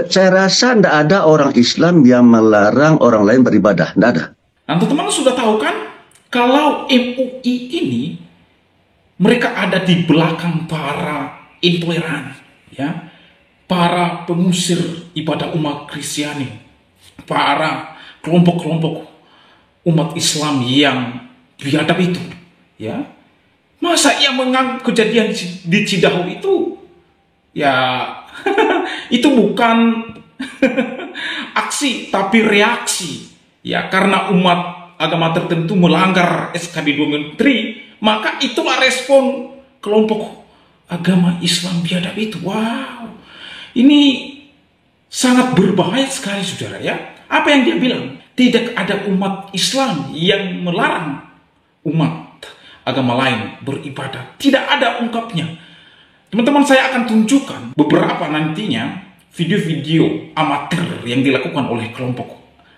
Saya rasa tidak ada orang Islam yang melarang orang lain beribadah. Tidak ada. Nah, teman-teman sudah tahu kan, kalau MUI ini mereka ada di belakang para intoleran, ya, para pengusir ibadah umat Kristiani, para kelompok-kelompok umat Islam yang biadab itu, ya. Masa ia menganggap kejadian di Cidahu itu, ya, itu bukan aksi tapi reaksi, ya, karena umat agama tertentu melanggar SKB 2 Menteri, maka itulah respon kelompok agama Islam biadab itu. Wow, ini sangat berbahaya sekali, saudara, ya. Apa yang dia bilang? Tidak ada umat Islam yang melarang umat agama lain beribadah. Tidak ada ungkapnya. Teman-teman, saya akan tunjukkan beberapa nantinya video-video amatir yang dilakukan oleh kelompok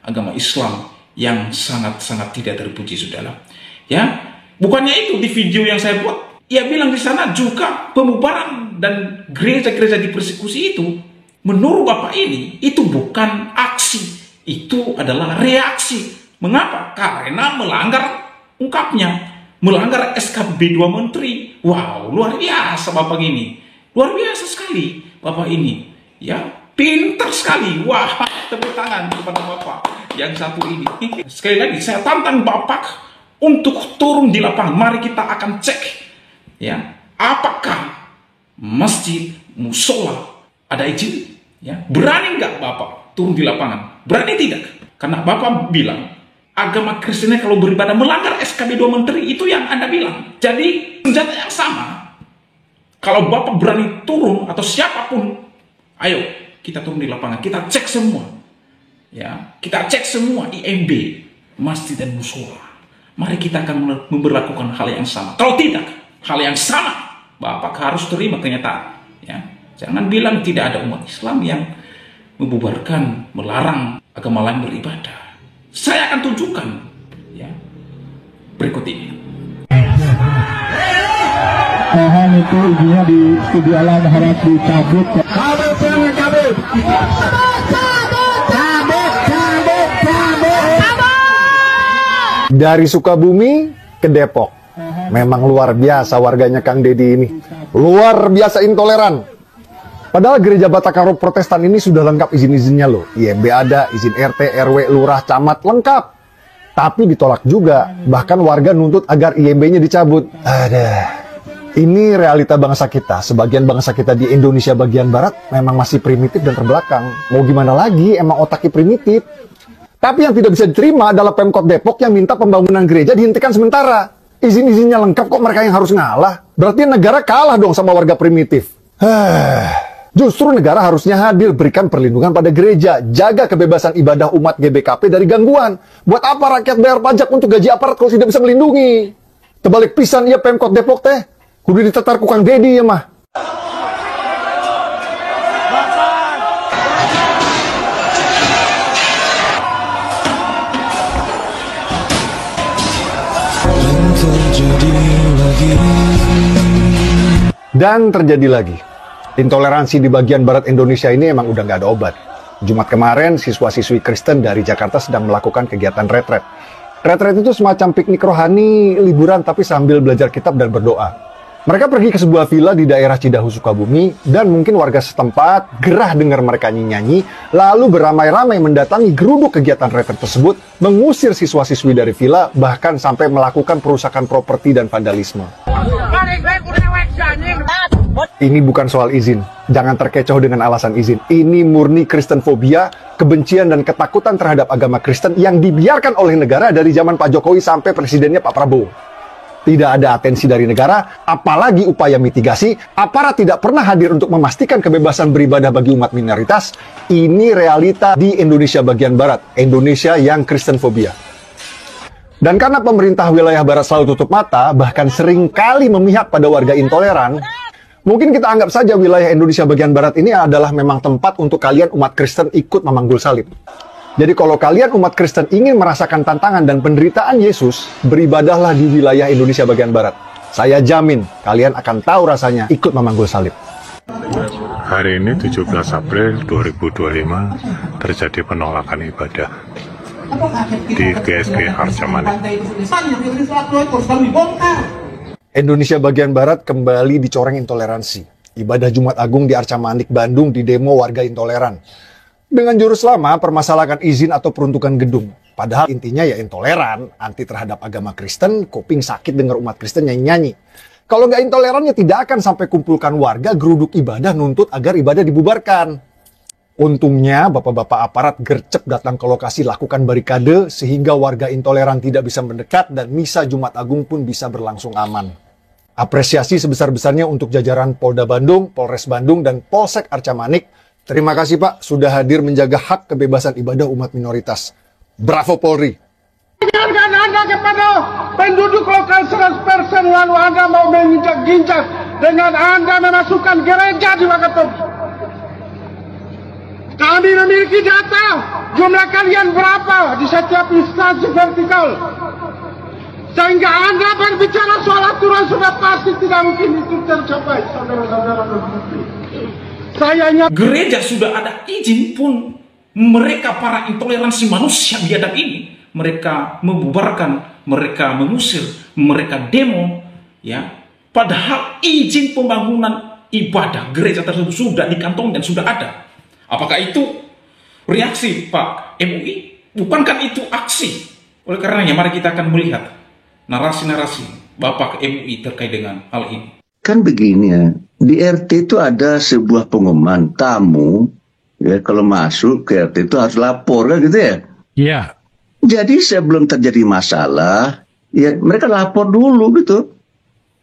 agama Islam yang sangat-sangat tidak terpuji, saudara. Ya, bukannya itu di video yang saya buat, ia bilang di sana juga pembubaran dan gereja-gereja dipersekusi itu, menurut Bapak ini, itu bukan aksi, itu adalah reaksi. Mengapa? Karena melanggar ungkapnya, melanggar SKB 2 Menteri. Wow, luar biasa Bapak ini. Luar biasa sekali Bapak ini. Ya, pintar sekali. Wah, tepuk tangan kepada Bapak yang satu ini. Sekali lagi, saya tantang Bapak untuk turun di lapangan. Mari kita akan cek, ya, apakah masjid, musola ada izin? Ya, berani nggak Bapak turun di lapangan? Berani tidak? Karena Bapak bilang, agama Kristennya kalau beribadah melanggar SKB 2 Menteri, itu yang Anda bilang. Jadi senjata yang sama. Kalau Bapak berani turun atau siapapun, ayo kita turun di lapangan, kita cek semua. Ya, kita cek semua IMB, masjid dan musola. Mari kita akan memberlakukan hal yang sama. Kalau tidak, hal yang sama, Bapak harus terima kenyataan. Ya, jangan bilang tidak ada umat Islam yang membubarkan, melarang agama lain beribadah. Saya akan tunjukkan, ya, berikut ini. Tahan itu izinnya di studi alam harus dicabut. Cabut. Dari Sukabumi ke Depok, memang luar biasa warganya Kang Deddy ini. Luar biasa intoleran. Padahal gereja Batakaro Protestan ini sudah lengkap izin-izinnya loh. IMB ada, izin RT, RW, lurah, camat, lengkap. Tapi ditolak juga. Bahkan warga nuntut agar IMB-nya dicabut. Ada. Ini realita bangsa kita. Sebagian bangsa kita di Indonesia bagian barat memang masih primitif dan terbelakang. Mau gimana lagi, emang otaknya primitif. Tapi yang tidak bisa diterima adalah Pemkot Depok yang minta pembangunan gereja dihentikan sementara. Izin-izinnya lengkap kok mereka yang harus ngalah. Berarti negara kalah dong sama warga primitif. Justru negara harusnya hadir, berikan perlindungan pada gereja, jaga kebebasan ibadah umat GBKP dari gangguan. Buat apa rakyat bayar pajak untuk gaji aparat kalau tidak bisa melindungi? Terbalik pisan ya Pemkot Depok teh. Kudu ditetar ku Kang Deddy ya mah. Dan terjadi lagi. Intoleransi di bagian barat Indonesia ini emang udah nggak ada obat. Jumat kemarin, siswa-siswi Kristen dari Jakarta sedang melakukan kegiatan retret. Retret itu semacam piknik rohani, liburan tapi sambil belajar kitab dan berdoa. Mereka pergi ke sebuah villa di daerah Cidahu, Sukabumi, dan mungkin warga setempat gerah dengar mereka nyanyi, lalu beramai-ramai mendatangi geruduk kegiatan retret tersebut, mengusir siswa-siswi dari villa, bahkan sampai melakukan perusakan properti dan vandalisme. Ini bukan soal izin. Jangan terkecoh dengan alasan izin. Ini murni Kristen fobia, kebencian dan ketakutan terhadap agama Kristen yang dibiarkan oleh negara dari zaman Pak Jokowi sampai presidennya Pak Prabowo. Tidak ada atensi dari negara, apalagi upaya mitigasi. Aparat tidak pernah hadir untuk memastikan kebebasan beribadah bagi umat minoritas. Ini realita di Indonesia bagian barat, Indonesia yang Kristen fobia. Dan karena pemerintah wilayah barat selalu tutup mata, bahkan sering kali memihak pada warga intoleran, mungkin kita anggap saja wilayah Indonesia bagian barat ini adalah memang tempat untuk kalian umat Kristen ikut memanggul salib. Jadi kalau kalian umat Kristen ingin merasakan tantangan dan penderitaan Yesus, beribadahlah di wilayah Indonesia bagian barat. Saya jamin kalian akan tahu rasanya ikut memanggul salib. Hari ini 17 April 2025 terjadi penolakan ibadah di GSG Harjamani. Indonesia bagian Barat kembali dicoreng intoleransi. Ibadah Jumat Agung di Arca Manik, Bandung didemo warga intoleran. Dengan jurus lama permasalahkan izin atau peruntukan gedung. Padahal intinya ya intoleran, anti terhadap agama Kristen, kuping sakit dengar umat Kristen nyanyi-nyanyi. Kalau nggak intolerannya tidak akan sampai kumpulkan warga geruduk ibadah nuntut agar ibadah dibubarkan. Untungnya bapak-bapak aparat gercep datang ke lokasi lakukan barikade sehingga warga intoleran tidak bisa mendekat dan misa Jumat Agung pun bisa berlangsung aman. Apresiasi sebesar-besarnya untuk jajaran Polda Bandung, Polres Bandung, dan Polsek Arca Manik. Terima kasih Pak sudah hadir menjaga hak kebebasan ibadah umat minoritas. Bravo Polri! Ingatkan Anda kepada penduduk lokal 100% lalu Anda mau menginjak-injak dengan Anda memasukkan gereja di Wakatobi. Kami memiliki data jumlah kalian berapa di setiap instansi vertikal. Sehingga Anda berbicara soal aturan sudah pasti tidak mungkin itu tercapai, saudara-saudara. Gereja sudah ada izin pun mereka para intoleransi manusia biadab ini mereka membubarkan, mereka mengusir, mereka demo, ya. Padahal izin pembangunan ibadah gereja tersebut sudah dikantong dan sudah ada. Apakah itu reaksi Pak MUI? Bukankah itu aksi? Oleh karenanya mari kita akan melihat narasi-narasi Bapak MUI terkait dengan hal ini. Kan begini ya, di RT itu ada sebuah pengumuman tamu, ya kalau masuk ke RT itu harus lapor kan gitu ya? Iya. Jadi sebelum terjadi masalah, ya mereka lapor dulu gitu.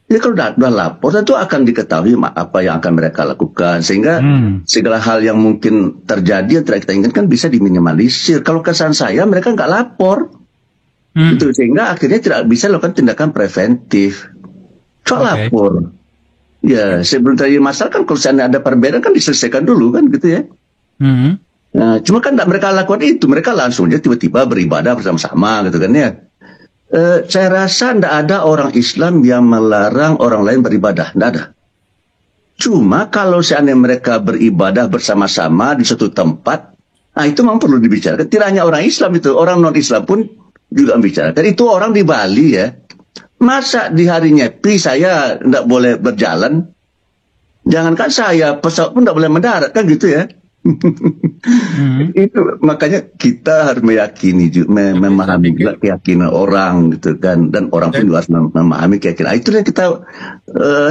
Ya kalau udah lapor, tentu akan diketahui apa yang akan mereka lakukan. Sehingga segala hal yang mungkin terjadi yang tidak kita inginkan bisa diminimalisir. Kalau kesan saya, mereka nggak lapor. Gitu, sehingga akhirnya tidak bisa lakukan tindakan preventif. Lapor. Ya, sebelum terjadi masalah kan kalau seandainya ada perbedaan kan diselesaikan dulu kan gitu ya. Nah, cuma kan mereka lakukan itu, mereka langsung aja tiba-tiba beribadah bersama-sama gitu kan ya. Saya rasa tidak ada orang Islam yang melarang orang lain beribadah, tidak ada. Cuma kalau seandainya mereka beribadah bersama-sama di suatu tempat, nah itu memang perlu dibicarakan. Tidak hanya orang Islam itu, orang non-Islam pun juga membicarakan. Itu orang di Bali ya. Masa di hari Nyepi saya tidak boleh berjalan? Jangankan saya, pesawat pun tidak boleh mendarat kan gitu ya. Itu makanya kita harus meyakini, memahami keyakinan orang gitu kan, dan orang pun juga harus memahami keyakinan. Itu yang kita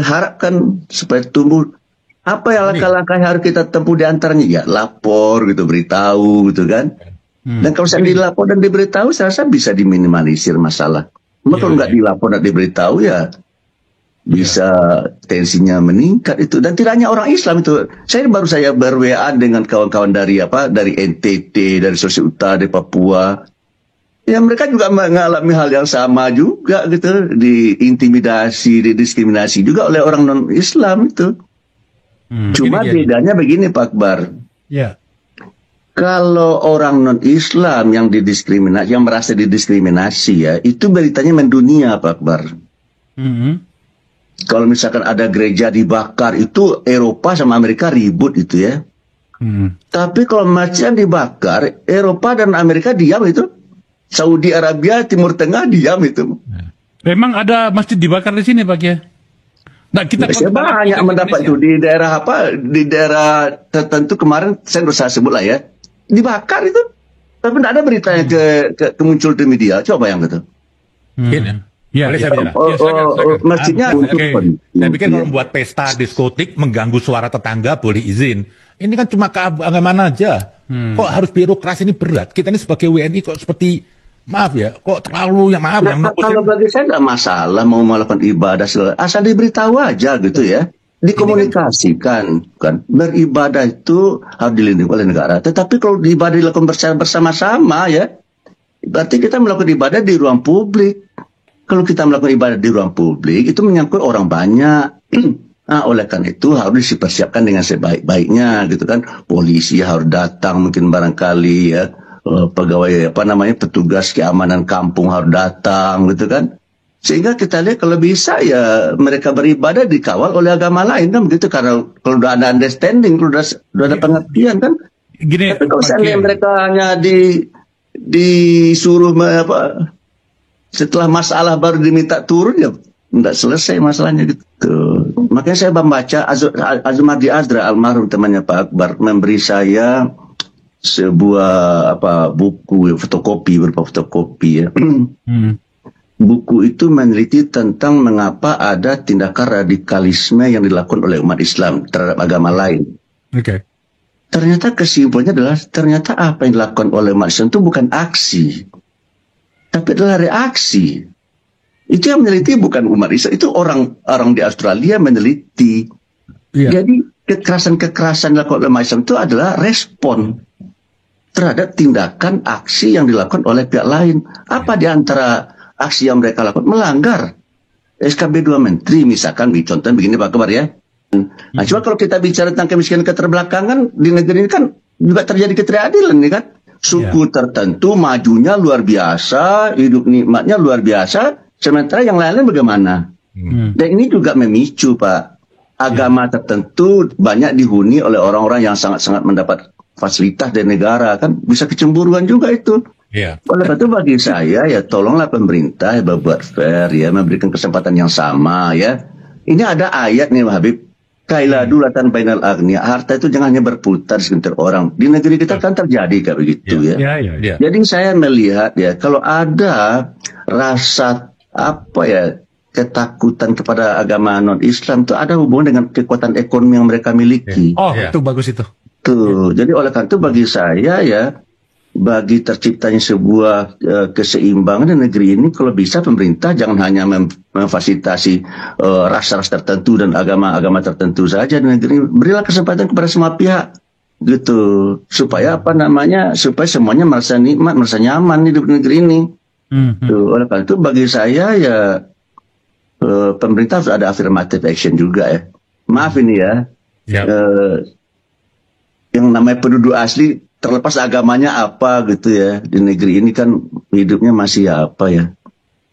harapkan supaya tumbuh. Apa yang langkah-langkah yang harus kita tempuh di antaranya? Ya lapor gitu, beritahu gitu kan. Dan kalau saya dilapor dan diberitahu, saya rasa bisa diminimalisir masalah. Kalau nggak dilapor dan diberitahu ya bisa tensinya meningkat itu. Dan tidak hanya orang Islam itu. Saya ber-WA dengan kawan-kawan dari NTT, dari Sulawesi Utara, dari Papua. Ya mereka juga mengalami hal yang sama juga gitu, diintimidasi, didiskriminasi juga oleh orang non-Islam itu. Cuma bedanya begini Pak Akbar. Ya. Kalau orang non-Islam yang didiskriminasi, yang merasa didiskriminasi ya, itu beritanya mendunia Pak Akbar. Kalau misalkan ada gereja dibakar, itu Eropa sama Amerika ribut itu ya. Tapi kalau masjid dibakar, Eropa dan Amerika diam itu. Saudi Arabia, Timur Tengah diam itu. Memang ada masjid dibakar di sini Pak ya? Nah, kita banyak mendapat itu di daerah di daerah tertentu kemarin saya nggak usah sebut lah ya. Dibakar itu, tapi tidak ada beritanya ke muncul di media. Coba yang gitu. Ya, boleh saya bicara? Masjidnya saya pikir kalau membuat pesta diskotik mengganggu suara tetangga boleh izin. Ini kan cuma keagamaan aja. Kok harus birokrasi ini berat? Kita ini sebagai WNI kok seperti maaf ya, kok terlalu yang maaf. Kalau bagi saya tidak masalah mau melakukan ibadah asal diberitahu aja gitu ya. Dikomunikasikan kan, beribadah itu harus dilindungi oleh negara. Tetapi kalau ibadah dilakukan bersama-sama ya, berarti kita melakukan ibadah di ruang publik. Kalau kita melakukan ibadah di ruang publik itu menyangkut orang banyak. Nah, oleh karena itu harus dipersiapkan dengan sebaik-baiknya gitu kan. Polisi harus datang mungkin barangkali ya, pegawai petugas keamanan kampung harus datang gitu kan. Sehingga kita lihat kalau bisa ya mereka beribadah dikawal oleh agama lain kan begitu, karena kalau udah ada understanding, kalau udah ada pengertian kan. Gini, Tapi kalau Pak seandainya Kiai. mereka hanya disuruh setelah masalah baru diminta turun ya nggak selesai masalahnya gitu. Makanya saya membaca Azumardi Azra almarhum temannya Pak Akbar memberi saya sebuah buku fotokopi, berupa fotokopi ya. Buku itu meneliti tentang mengapa ada tindakan radikalisme yang dilakukan oleh umat Islam terhadap agama lain. Oke. Ternyata kesimpulannya adalah ternyata apa yang dilakukan oleh umat Islam itu bukan aksi, tapi adalah reaksi. Itu yang meneliti bukan umat Islam, itu orang di Australia meneliti. Jadi kekerasan-kekerasan dilakukan oleh umat Islam itu adalah respon terhadap tindakan aksi yang dilakukan oleh pihak lain. Apa di antara aksi yang mereka lakukan? Melanggar SKB 2 Menteri misalkan, contoh begini Pak Akbar ya. Nah, cuma kalau kita bicara tentang kemiskinan keterbelakangan di negeri ini kan juga terjadi ketidakadilan nih kan. Suku tertentu majunya luar biasa, hidup nikmatnya luar biasa, sementara yang lain-lain bagaimana? Dan ini juga memicu Pak, agama tertentu banyak dihuni oleh orang-orang yang sangat-sangat mendapat fasilitas dari negara, kan bisa kecemburuan juga itu. Oleh karena itu bagi saya ya tolonglah pemerintah ya berbuat fair ya, memberikan kesempatan yang sama ya. Ini ada ayat nih Pak Habib, Kailadulatan bainal agniya, harta itu jangan hanya berputar di sekitar orang. Di negeri kita kan terjadi kayak begitu ya. Jadi saya melihat ya kalau ada rasa ketakutan kepada agama non-Islam itu ada hubungan dengan kekuatan ekonomi yang mereka miliki. Itu bagus itu. Tuh, jadi oleh karena itu bagi saya ya, bagi terciptanya sebuah keseimbangan di negeri ini, kalau bisa pemerintah jangan hanya memfasilitasi ras-ras tertentu dan agama-agama tertentu saja di negeri ini. Berilah kesempatan kepada semua pihak gitu, supaya supaya semuanya merasa nikmat, merasa nyaman hidup di negeri ini. Tuh, oleh karena itu bagi saya ya pemerintah harus ada affirmative action juga ya. Maaf ini ya. Yang namanya penduduk asli terlepas agamanya apa gitu ya, di negeri ini kan hidupnya masih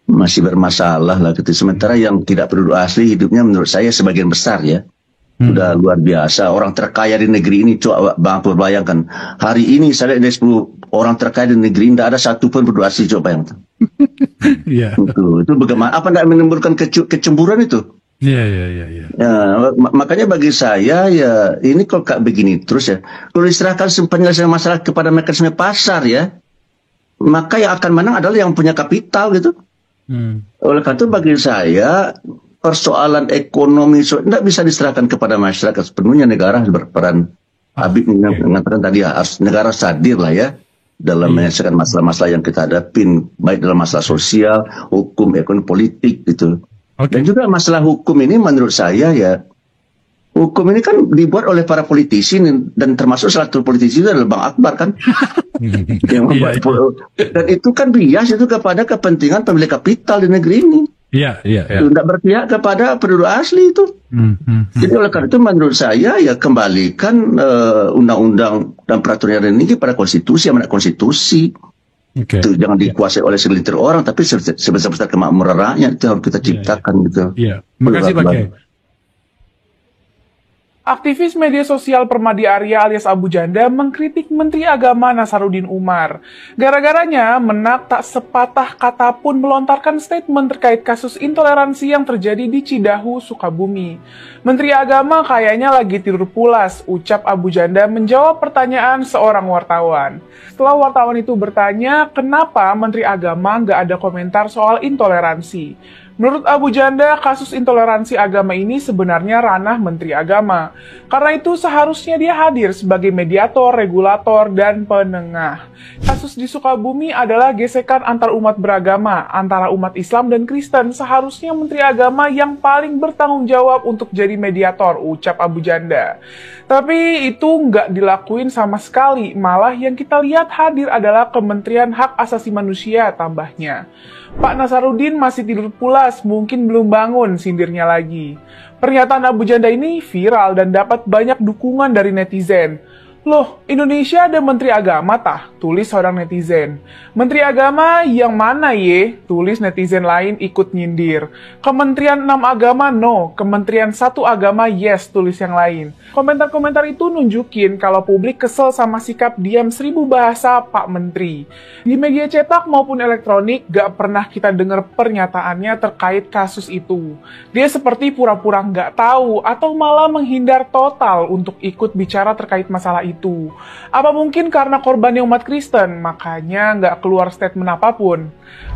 masih bermasalah lah gitu. Sementara yang tidak penduduk asli hidupnya menurut saya sebagian besar ya sudah luar biasa. Orang terkaya di negeri ini, coba Bang Pur bayangkan hari ini saya lihat dari 10 orang terkaya di negeri ini tidak ada satupun penduduk asli, coba bayangkan. Itu bagaimana? Apa tidak menimbulkan kecemburuan itu? Makanya bagi saya ya ini kalau kayak begini terus ya, kalau diserahkan penyelesaian masalah kepada mekanisme pasar ya, maka yang akan menang adalah yang punya kapital gitu. Oleh karena itu bagi saya persoalan ekonomi tidak bisa diserahkan kepada masyarakat sepenuhnya. Negara harus berperan. Habib mengatakan tadi harus negara hadir lah ya dalam menyelesaikan masalah-masalah yang kita hadapin, baik dalam masalah sosial, hukum, ekonomi, politik gitu. Dan juga masalah hukum ini menurut saya ya, hukum ini kan dibuat oleh para politisi dan termasuk salah satu politisi itu adalah Bang Akbar kan. Yang membuat, dan itu kan bias itu kepada kepentingan pemilik kapital di negeri ini. Tidak berpihak kepada penduduk asli itu. Jadi oleh karena itu menurut saya ya kembalikan undang-undang dan peraturan yang ini pada konstitusi, amanat konstitusi. Itu jangan dikuasai oleh segelintir orang, tapi sebesar-besar kemakmuran rakyat itu harus kita ciptakan gitu. Makasih Pak Kiai. Aktivis media sosial Permadi Arya alias Abu Janda mengkritik Menteri Agama Nasaruddin Umar. Gara-garanya, Menak tak sepatah kata pun melontarkan statement terkait kasus intoleransi yang terjadi di Cidahu, Sukabumi. Menteri Agama kayaknya lagi tidur pulas, ucap Abu Janda menjawab pertanyaan seorang wartawan. Setelah wartawan itu bertanya, kenapa Menteri Agama nggak ada komentar soal intoleransi? Menurut Abu Janda, kasus intoleransi agama ini sebenarnya ranah Menteri Agama. Karena itu seharusnya dia hadir sebagai mediator, regulator, dan penengah. Kasus di Sukabumi adalah gesekan antar umat beragama, antara umat Islam dan Kristen. Seharusnya Menteri Agama yang paling bertanggung jawab untuk jadi mediator, ucap Abu Janda. Tapi itu nggak dilakuin sama sekali, malah yang kita lihat hadir adalah Kementerian Hak Asasi Manusia, tambahnya. Pak Nasaruddin masih tidur pulas, mungkin belum bangun, sindirnya lagi. Pernyataan Abu Janda ini viral dan dapat banyak dukungan dari netizen. Loh, Indonesia ada Menteri Agama tah? Tulis seorang netizen. Menteri Agama yang mana ye? Tulis netizen lain ikut nyindir. Kementerian 6 Agama no, Kementerian 1 Agama yes, tulis yang lain. Komentar-komentar itu nunjukin kalau publik kesel sama sikap diam 1000 bahasa Pak Menteri. Di media cetak maupun elektronik gak pernah kita dengar pernyataannya terkait kasus itu. Dia seperti pura-pura nggak tahu atau malah menghindar total untuk ikut bicara terkait masalah itu. Apa mungkin karena korbannya umat Kristen, makanya nggak keluar statement apapun?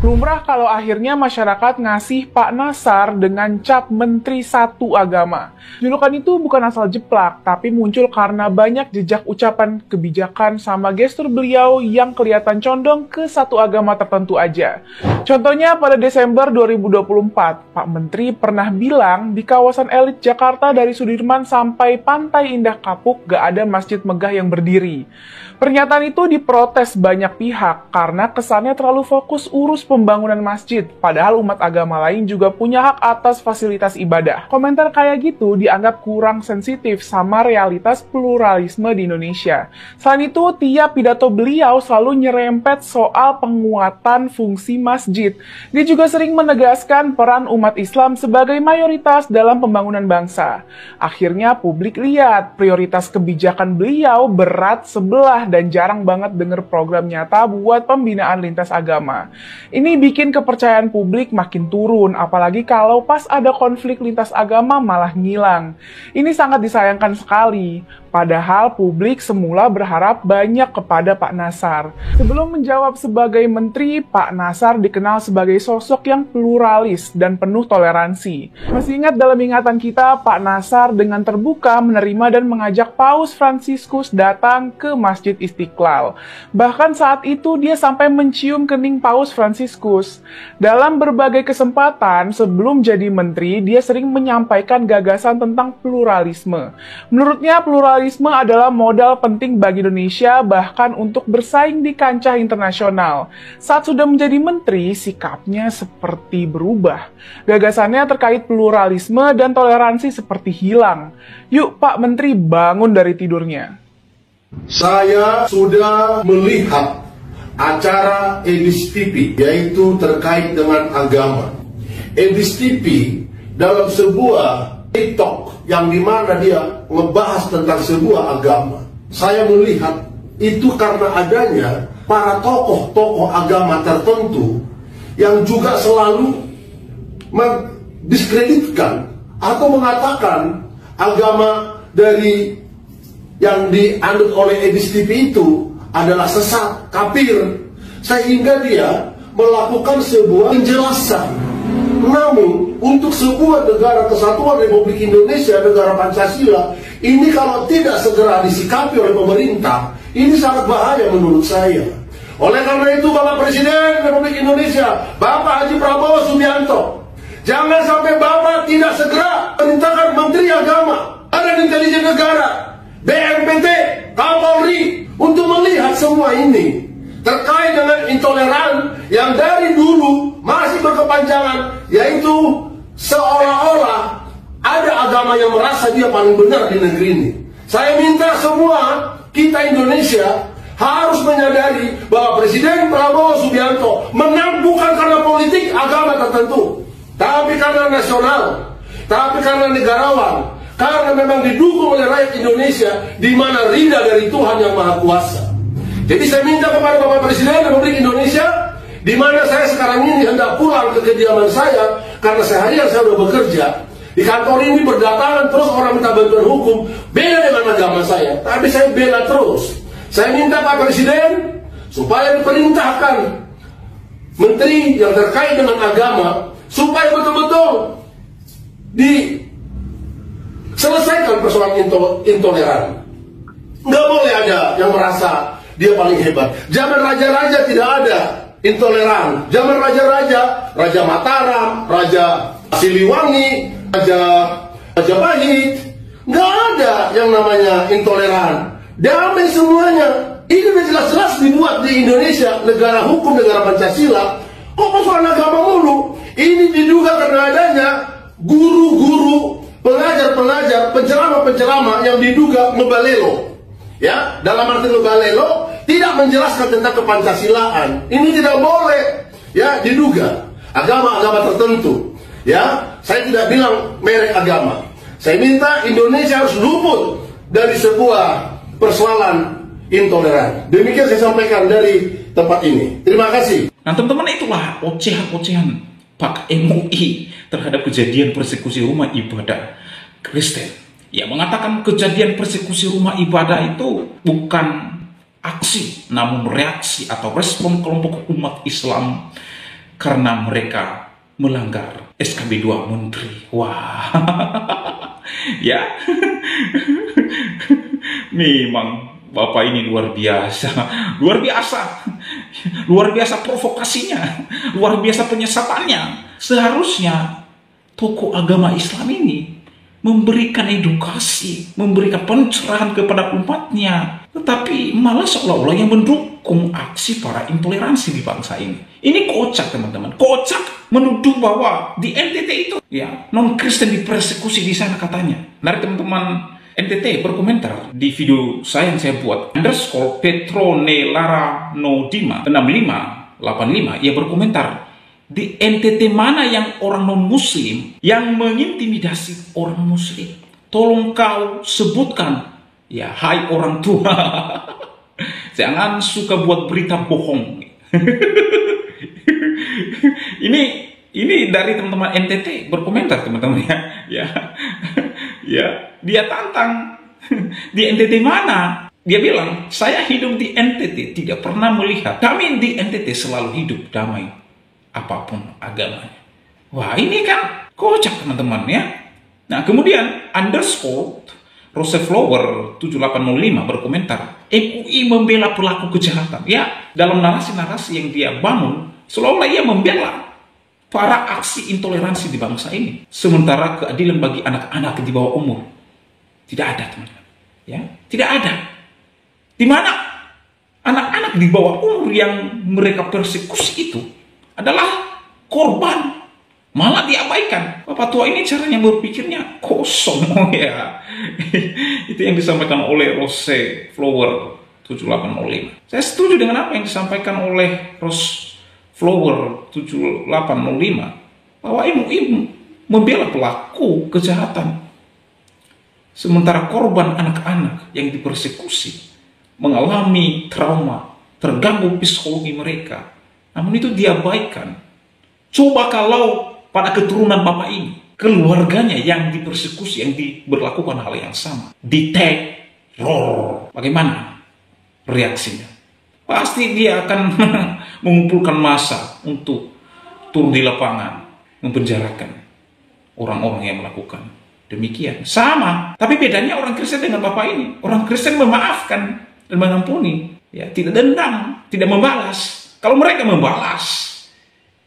Lumrah kalau akhirnya masyarakat ngasih Pak Nassar dengan cap Menteri 1 Agama. Julukan itu bukan asal jeplak, tapi muncul karena banyak jejak ucapan kebijakan sama gestur beliau yang kelihatan condong ke satu agama tertentu aja. Contohnya pada Desember 2024, Pak Menteri pernah bilang di kawasan elit Jakarta dari Sudirman sampai Pantai Indah Kapuk gak ada masjid megah yang berdiri. Pernyataan itu diprotes banyak pihak karena kesannya terlalu fokus urus pembangunan masjid, padahal umat agama lain juga punya hak atas fasilitas ibadah. Komentar kayak gitu dianggap kurang sensitif sama realitas pluralisme di Indonesia. Selain itu, tiap pidato beliau selalu nyerempet soal penguatan fungsi masjid. Dia juga sering menegaskan peran umat Islam sebagai mayoritas dalam pembangunan bangsa. Akhirnya publik lihat prioritas kebijakan beliau berat sebelah dan jarang banget denger program nyata buat pembinaan lintas agama. Ini bikin kepercayaan publik makin turun, apalagi kalau pas ada konflik lintas agama malah ngilang. Ini sangat disayangkan sekali. Padahal publik semula berharap banyak kepada Pak Nassar. Sebelum menjawab sebagai menteri, Pak Nassar dikenal sebagai sosok yang pluralis dan penuh toleransi. Masih ingat dalam ingatan kita, Pak Nassar dengan terbuka menerima dan mengajak Paus Fransiskus datang ke Masjid Istiqlal. Bahkan saat itu dia sampai mencium kening Paus Fransiskus. Dalam berbagai kesempatan sebelum jadi menteri, dia sering menyampaikan gagasan tentang pluralisme. Menurutnya pluralisme adalah modal penting bagi Indonesia bahkan untuk bersaing di kancah internasional. Saat sudah menjadi menteri, sikapnya seperti berubah. Gagasannya terkait pluralisme dan toleransi seperti hilang. Yuk Pak Menteri bangun dari tidurnya. Saya sudah melihat acara Edis TV, yaitu terkait dengan agama. Edis TV dalam sebuah TikTok yang dimana dia ngebahas tentang sebuah agama. Saya melihat itu karena adanya para tokoh-tokoh agama tertentu yang juga selalu mendiskreditkan atau mengatakan agama dari yang dianut oleh Edis TV itu adalah sesat, kafir, sehingga dia melakukan sebuah penjelasan. Namun, untuk sebuah negara kesatuan Republik Indonesia, negara Pancasila, ini kalau tidak segera disikapi oleh pemerintah, ini sangat bahaya menurut saya. Oleh karena itu, Bapak Presiden Republik Indonesia, Bapak Haji Prabowo Subianto, jangan sampai Bapak tidak segera perintahkan Menteri Agama, Badan Intelijen Negara, BNPT, Kapolri, untuk melihat semua ini terkait dengan intoleran yang dari dulu masih berkepanjangan, yaitu seolah-olah ada agama yang merasa dia paling benar di negeri ini. Saya minta semua kita Indonesia harus menyadari bahwa Presiden Prabowo Subianto menang bukan karena politik agama tertentu, tapi karena nasional, tapi karena negarawan, karena memang didukung oleh rakyat Indonesia, di mana ridha dari Tuhan Yang Maha Kuasa. Jadi saya minta kepada Bapak Presiden Republik Indonesia, di mana saya sekarang ini hendak pulang ke kediaman saya, karena seharian saya sudah bekerja. Di kantor ini berdatangan terus orang minta bantuan hukum, beda dengan agama saya, tapi saya bela terus. Saya minta Pak Presiden, supaya diperintahkan menteri yang terkait dengan agama, supaya betul-betul diselesaikan persoalan intoleran. Nggak boleh ada yang merasa dia paling hebat. Zaman raja-raja tidak ada intoleran. Zaman raja-raja, Raja Mataram, Raja Siliwangi, Raja Majapahit, nggak ada yang namanya intoleran. Damai semuanya. Ini udah jelas-jelas dibuat di Indonesia, negara hukum, negara Pancasila. Kok persoalan agama mulu? Ini diduga karena adanya guru-guru, pengajar-pengajar, penceramah-penceramah yang diduga ngebalelo. ya, dalam arti Lugalelo tidak menjelaskan tentang kepancasilaan. Ini tidak boleh, ya, diduga agama-agama tertentu. Ya, saya tidak bilang merek agama. Saya minta Indonesia harus luput dari sebuah persoalan intoleran. Demikian saya sampaikan dari tempat ini. Terima kasih. Nah teman-teman, itulah ocehan-ocehan Pak MUI terhadap kejadian persekusi rumah ibadah Kristen. Yang mengatakan kejadian persekusi rumah ibadah itu bukan aksi, namun reaksi atau respon kelompok umat Islam karena mereka melanggar SKB 2 Menteri. Wah, ya, memang Bapak ini luar biasa, luar biasa provokasinya, luar biasa penyesatannya. Seharusnya tokoh agama Islam ini memberikan edukasi, memberikan pencerahan kepada umatnya, tetapi malah seolah-olah yang mendukung aksi para intoleransi di bangsa ini. Ini kocak, teman-teman, kocak menuduh bahwa di NTT itu ya non-Kristen dipersekusi di sana katanya. Dari teman-teman NTT berkomentar di video yang saya buat, _Petronelara65 6585, ia berkomentar, di NTT mana yang orang non-muslim yang mengintimidasi orang muslim? Tolong kau sebutkan, ya, hai orang tua. Jangan suka buat berita bohong. Ini dari teman-teman NTT berkomentar, teman-teman, ya. Ya, dia tantang. Di NTT mana? Dia bilang, saya hidup di NTT tidak pernah melihat. Kami di NTT selalu hidup damai, apapun agamanya. Wah, ini kan kocak, teman-teman, ya. Nah, kemudian _Roseflower 7805 berkomentar, MUI membela pelaku kejahatan. Ya, dalam narasi-narasi yang dia bangun, seolah-olah ia membela para aksi intoleransi di bangsa ini. Sementara keadilan bagi anak-anak di bawah umur tidak ada, teman-teman. Ya, tidak ada. Di mana anak-anak di bawah umur yang mereka persekusi itu adalah korban, malah diabaikan. Bapak tua ini caranya berpikirnya kosong, ya. Itu yang disampaikan oleh Roseflower 7805. Saya setuju dengan apa yang disampaikan oleh Roseflower 7805 bahwa MUI membela pelaku kejahatan, sementara korban anak-anak yang dipersekusi mengalami trauma, terganggu psikologi mereka, namun itu diabaikan. Coba kalau pada keturunan bapak ini, keluarganya yang dipersekusi, yang diberlakukan hal yang sama, diteror, bagaimana reaksinya? Pasti dia akan mengumpulkan massa untuk turun di lapangan, mempenjarakan orang-orang yang melakukan demikian. Sama, tapi bedanya orang Kristen dengan bapak ini. Orang Kristen memaafkan dan mengampuni, ya, tidak dendam, tidak membalas. Kalau mereka membalas,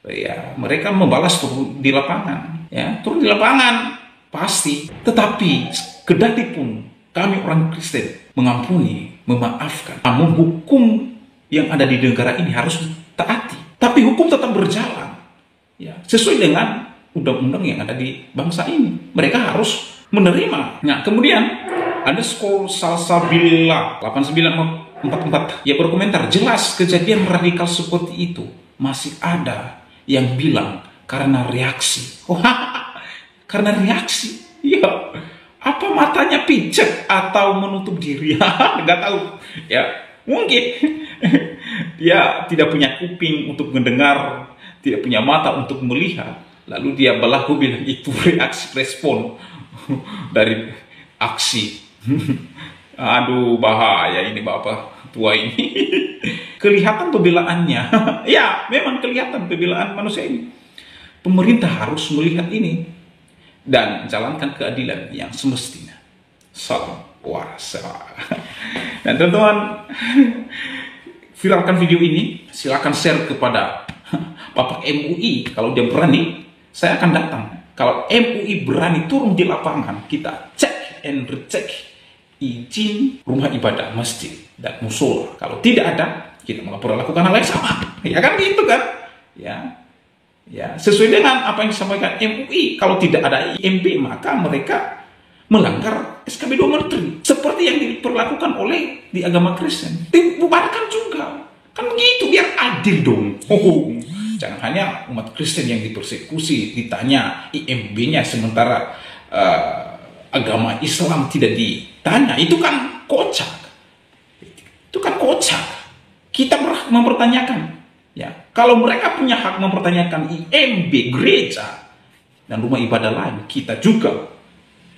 ya, mereka membalas turun di lapangan, ya, turun di lapangan pasti. Tetapi kedati pun kami orang Kristen mengampuni, memaafkan, namun hukum yang ada di negara ini harus ditaati. Tapi hukum tetap berjalan, ya, sesuai dengan undang-undang yang ada di bangsa ini. Mereka harus menerima. Nah, kemudian ada Salsabila 8944, ya, berkomentar, jelas kejadian radikal seperti itu masih ada yang bilang karena reaksi. Oh, karena reaksi, ya. Apa matanya pijat atau menutup diri? Nggak tahu, ya. Mungkin dia tidak punya kuping untuk mendengar, tidak punya mata untuk melihat. Lalu dia berlaku bilang itu reaksi respon dari aksi. Aduh, bahaya ini bapak tua ini. Kelihatan pembelaannya. Ya, memang kelihatan pembelaan manusia ini. Pemerintah harus melihat ini dan jalankan keadilan yang semestinya. Salam puasa. Dan teman-teman, viralkan video ini, silakan share kepada Bapak MUI. Kalau dia berani, saya akan datang. Kalau MUI berani turun di lapangan, kita cek and recheck izin rumah ibadah, masjid, dan musola. Kalau tidak ada, kita melakukan hal yang sama. Ya kan gitu kan? Ya, sesuai dengan apa yang disampaikan MUI. Kalau tidak ada IMB, maka mereka melanggar SKB nomor 3 seperti yang diperlakukan oleh di agama Kristen. Dibubarkan juga. Kan begitu, biar adil dong. Jangan hanya umat Kristen yang dipersekusi, ditanya IMB-nya, sementara agama Islam tidak ditanya. Itu kan kocak. Itu kan kocak. Kita berhak mempertanyakan. Ya, kalau mereka punya hak mempertanyakan IMB, gereja, dan rumah ibadah lain, kita juga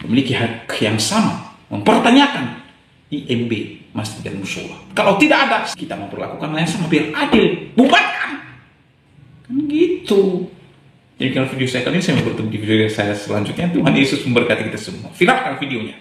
memiliki hak yang sama mempertanyakan IMB, masjid dan musola. Kalau tidak ada, kita memperlakukan yang sama biar adil. Bubarkan. Kan gitu. Jadi kalau video saya kali ini, saya mau bertemu di video saya selanjutnya. Tuhan Yesus memberkati kita semua. Viralkan videonya.